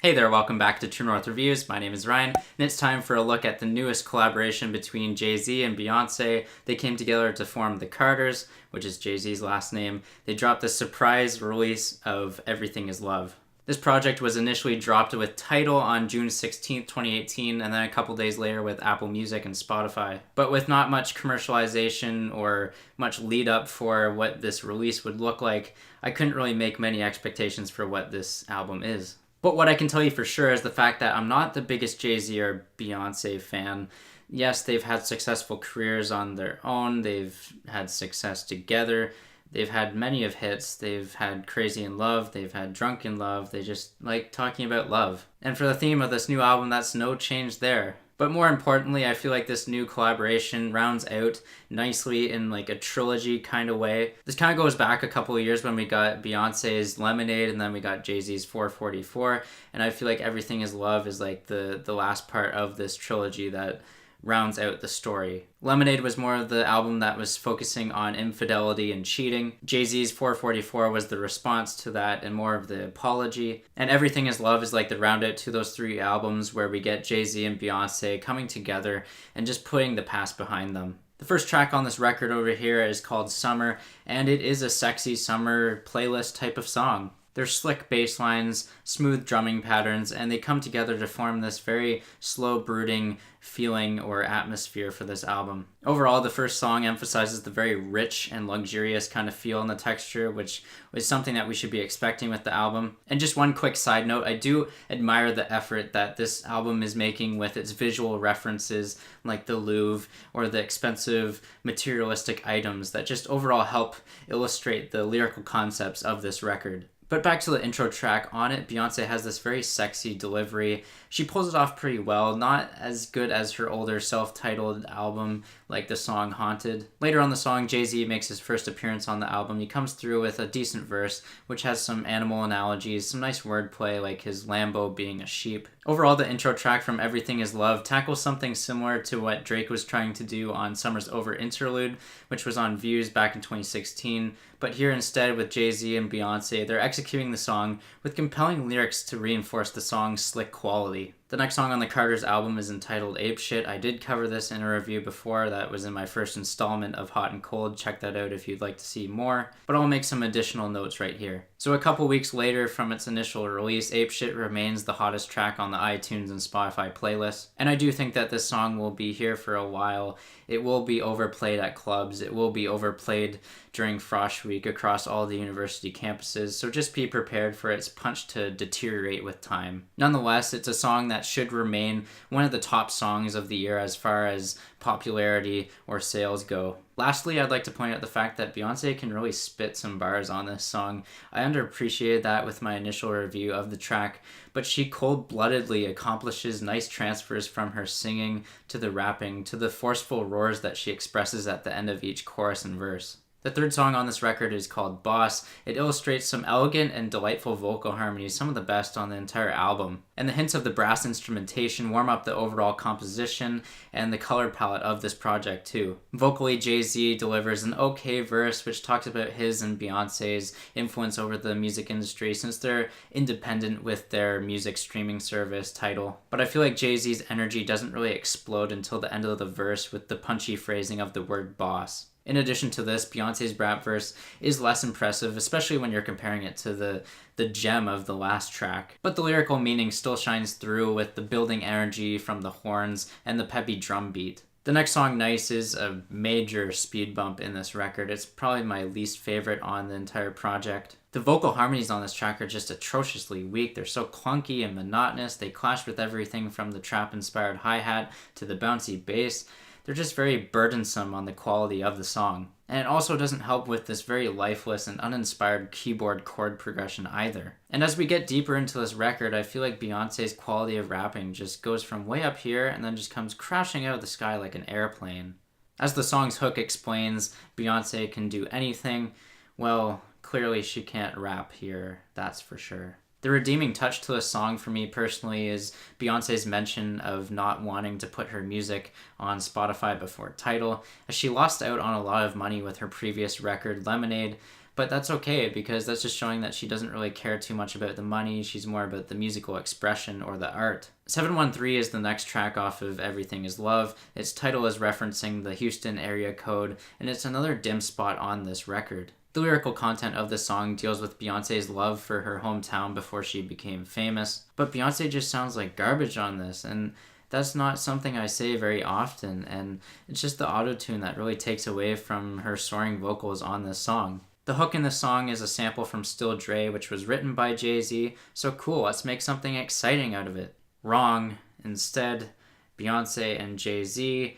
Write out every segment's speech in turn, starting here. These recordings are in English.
Hey there, welcome back to True North Reviews. My name is Ryan, and it's time for a look at the newest collaboration between Jay-Z and Beyoncé. They came together to form the Carters, which is Jay-Z's last name. They dropped the surprise release of Everything Is Love. This project was initially dropped with Tidal on June 16th, 2018, and then a couple days later with Apple Music and Spotify. But with not much commercialization or much lead up for what this release would look like, I couldn't really make many expectations for what this album is. But what I can tell you for sure is the fact that I'm not the biggest Jay-Z or Beyoncé fan. Yes, they've had successful careers on their own. They've had success together. They've had many of hits. They've had Crazy in Love. They've had Drunk in Love. They just like talking about love. And for the theme of this new album, that's no change there. But more importantly, I feel like this new collaboration rounds out nicely in like a trilogy kind of way. This kind of goes back a couple of years when we got Beyonce's Lemonade and then we got Jay-Z's 444. And I feel like Everything Is Love is like the last part of this trilogy that rounds out the story. Lemonade was more of the album that was focusing on infidelity and cheating. Jay-Z's 444 was the response to that and more of the apology. And Everything Is Love is like the round out to those three albums where we get Jay-Z and Beyoncé coming together and just putting the past behind them. The first track on this record over here is called Summer, and it is a sexy summer playlist type of song. There's slick bass lines, smooth drumming patterns, and they come together to form this very slow brooding feeling or atmosphere for this album. Overall, the first song emphasizes the very rich and luxurious kind of feel in the texture, which is something that we should be expecting with the album. And just one quick side note, I do admire the effort that this album is making with its visual references like the Louvre or the expensive materialistic items that just overall help illustrate the lyrical concepts of this record. But back to the intro track, on it, Beyoncé has this very sexy delivery. She pulls it off pretty well, not as good as her older self-titled album, like the song Haunted. Later on the song, Jay-Z makes his first appearance on the album. He comes through with a decent verse, which has some animal analogies, some nice wordplay, like his Lambo being a sheep. Overall, the intro track from Everything Is Love tackles something similar to what Drake was trying to do on Summer's Over Interlude, which was on Views back in 2016. But here instead, with Jay-Z and Beyoncé, they're executing the song with compelling lyrics to reinforce the song's slick quality. The next song on the Carters album is entitled Ape Shit. I did cover this in a review before. That was in my first installment of Hot and Cold. Check that out if you'd like to see more. But I'll make some additional notes right here. So a couple weeks later from its initial release, Ape Shit remains the hottest track on the iTunes and Spotify playlist. And I do think that this song will be here for a while. It will be overplayed at clubs. It will be overplayed during Frosh Week across all the university campuses. So just be prepared for its punch to deteriorate with time. Nonetheless, it's a song that should remain one of the top songs of the year as far as popularity or sales go. Lastly, I'd like to point out the fact that Beyoncé can really spit some bars on this song. I underappreciated that with my initial review of the track, but she cold-bloodedly accomplishes nice transfers from her singing to the rapping to the forceful roars that she expresses at the end of each chorus and verse. The third song on this record is called Boss. It illustrates some elegant and delightful vocal harmonies, some of the best on the entire album. And the hints of the brass instrumentation warm up the overall composition and the color palette of this project too. Vocally, Jay-Z delivers an okay verse which talks about his and Beyoncé's influence over the music industry since they're independent with their music streaming service Tidal. But I feel like Jay-Z's energy doesn't really explode until the end of the verse with the punchy phrasing of the word boss. In addition to this, Beyoncé's rap verse is less impressive, especially when you're comparing it to the gem of the last track. But the lyrical meaning still shines through with the building energy from the horns and the peppy drum beat. The next song, Nice, is a major speed bump in this record. It's probably my least favorite on the entire project. The vocal harmonies on this track are just atrociously weak. They're so clunky and monotonous. They clash with everything from the trap-inspired hi-hat to the bouncy bass. They're just very burdensome on the quality of the song. And it also doesn't help with this very lifeless and uninspired keyboard chord progression either. And as we get deeper into this record, I feel like Beyoncé's quality of rapping just goes from way up here and then just comes crashing out of the sky like an airplane. As the song's hook explains, Beyoncé can do anything. Well, clearly she can't rap here, that's for sure. The redeeming touch to the song for me personally is Beyoncé's mention of not wanting to put her music on Spotify before Tidal, as she lost out on a lot of money with her previous record, Lemonade, But that's okay, because that's just showing that she doesn't really care too much about the money. She's more about the musical expression or the art. 713 is the next track off of Everything Is Love. Its title is referencing the Houston area code, and it's another dim spot on this record. The lyrical content of the song deals with Beyonce's love for her hometown before she became famous, but Beyonce just sounds like garbage on this, and that's not something I say very often, and it's just the auto-tune that really takes away from her soaring vocals on this song. The hook in the song is a sample from Still Dre, which was written by Jay-Z, so cool, let's make something exciting out of it. Wrong. Instead, Beyonce and Jay-Z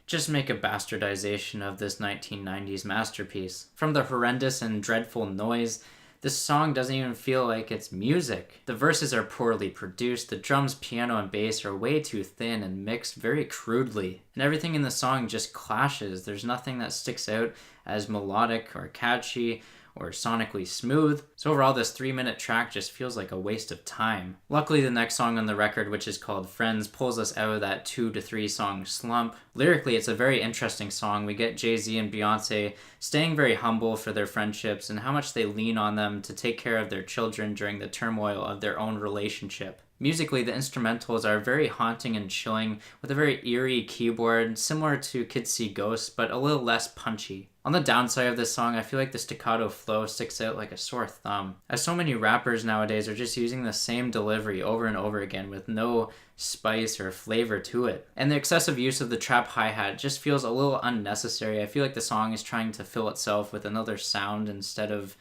just make a bastardization of this 1990s masterpiece. From the horrendous and dreadful noise, this song doesn't even feel like it's music. The verses are poorly produced, the drums, piano, and bass are way too thin and mixed very crudely, and everything in the song just clashes. There's nothing that sticks out as melodic or catchy or sonically smooth. So overall, this 3-minute track just feels like a waste of time. Luckily, the next song on the record, which is called Friends, pulls us out of that 2 to 3 song slump. Lyrically, it's a very interesting song. We get Jay-Z and Beyonce staying very humble for their friendships and how much they lean on them to take care of their children during the turmoil of their own relationship. Musically, the instrumentals are very haunting and chilling, with a very eerie keyboard, similar to Kids See Ghosts, but a little less punchy. On the downside of this song, I feel like the staccato flow sticks out like a sore thumb, as so many rappers nowadays are just using the same delivery over and over again with no spice or flavor to it. And the excessive use of the trap hi-hat just feels a little unnecessary. I feel like the song is trying to fill itself with another sound instead of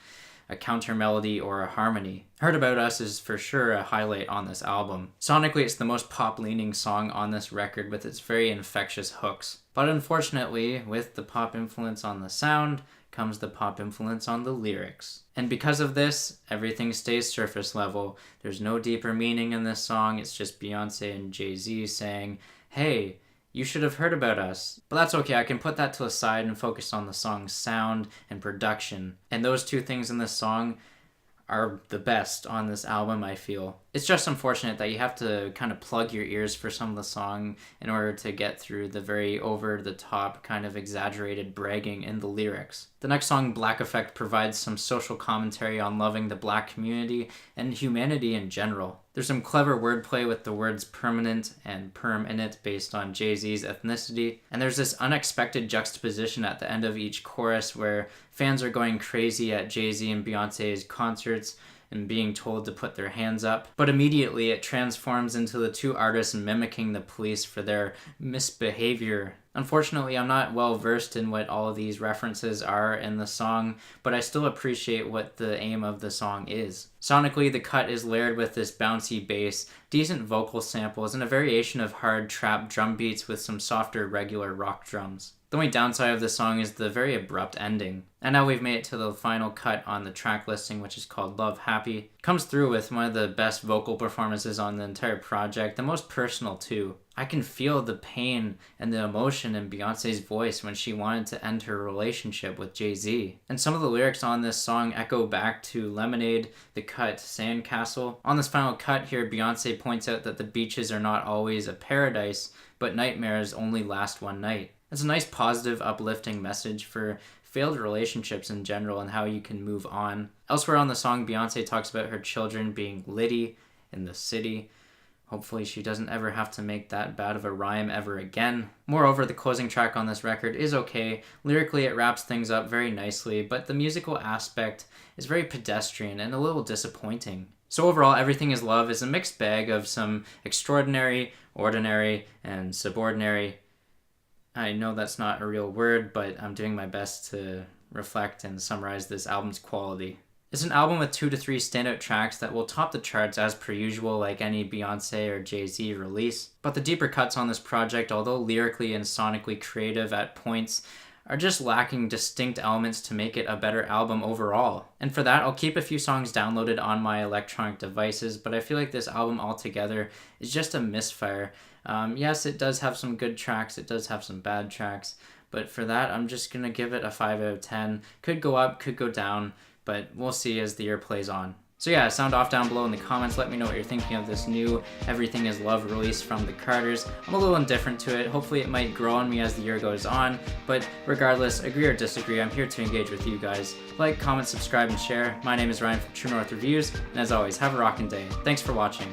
a counter melody or a harmony. Heard About Us is for sure a highlight on this album. Sonically, it's the most pop-leaning song on this record with its very infectious hooks. But unfortunately, with the pop influence on the sound comes the pop influence on the lyrics. And because of this, everything stays surface level. There's no deeper meaning in this song. It's just Beyonce and Jay-Z saying, hey, you should have heard about us. But that's okay, I can put that to the side and focus on the song's sound and production. And those two things in this song are the best on this album, I feel. It's just unfortunate that you have to kind of plug your ears for some of the song in order to get through the very over-the-top kind of exaggerated bragging in the lyrics. The next song, Black Effect, provides some social commentary on loving the black community and humanity in general. There's some clever wordplay with the words permanent and perm in it based on Jay-Z's ethnicity. And there's this unexpected juxtaposition at the end of each chorus where fans are going crazy at Jay-Z and Beyonce's concerts and being told to put their hands up. But immediately it transforms into the two artists mimicking the police for their misbehaviour. Unfortunately, I'm not well versed in what all of these references are in the song, but I still appreciate what the aim of the song is. Sonically, the cut is layered with this bouncy bass, decent vocal samples, and a variation of hard trap drum beats with some softer regular rock drums. The only downside of this song is the very abrupt ending. And now we've made it to the final cut on the track listing, which is called Love Happy. Comes through with one of the best vocal performances on the entire project, the most personal too. I can feel the pain and the emotion in Beyonce's voice when she wanted to end her relationship with Jay-Z. And some of the lyrics on this song echo back to Lemonade, the cut Sandcastle. On this final cut here, Beyonce points out that the beaches are not always a paradise, but nightmares only last one night. It's a nice positive, uplifting message for failed relationships in general and how you can move on. Elsewhere on the song, Beyonce talks about her children being litty in the city. Hopefully she doesn't ever have to make that bad of a rhyme ever again. Moreover, the closing track on this record is okay. Lyrically, it wraps things up very nicely, but the musical aspect is very pedestrian and a little disappointing. So overall, Everything Is Love is a mixed bag of some extraordinary, ordinary, and subordinary. I know that's not a real word, but I'm doing my best to reflect and summarize this album's quality. It's an album with 2 to 3 standout tracks that will top the charts as per usual, like any Beyonce or Jay-Z release. But the deeper cuts on this project, although lyrically and sonically creative at points, are just lacking distinct elements to make it a better album overall. And for that, I'll keep a few songs downloaded on my electronic devices, but I feel like this album altogether is just a misfire. Yes, it does have some good tracks, it does have some bad tracks, but for that, I'm just gonna give it a 5 out of 10. Could go up, could go down, but we'll see as the year plays on. So yeah, sound off down below in the comments. Let me know what you're thinking of this new Everything Is Love release from the Carters. I'm a little indifferent to it. Hopefully it might grow on me as the year goes on. But regardless, agree or disagree, I'm here to engage with you guys. Like, comment, subscribe, and share. My name is Ryan from True North Reviews. And as always, have a rockin' day. Thanks for watching.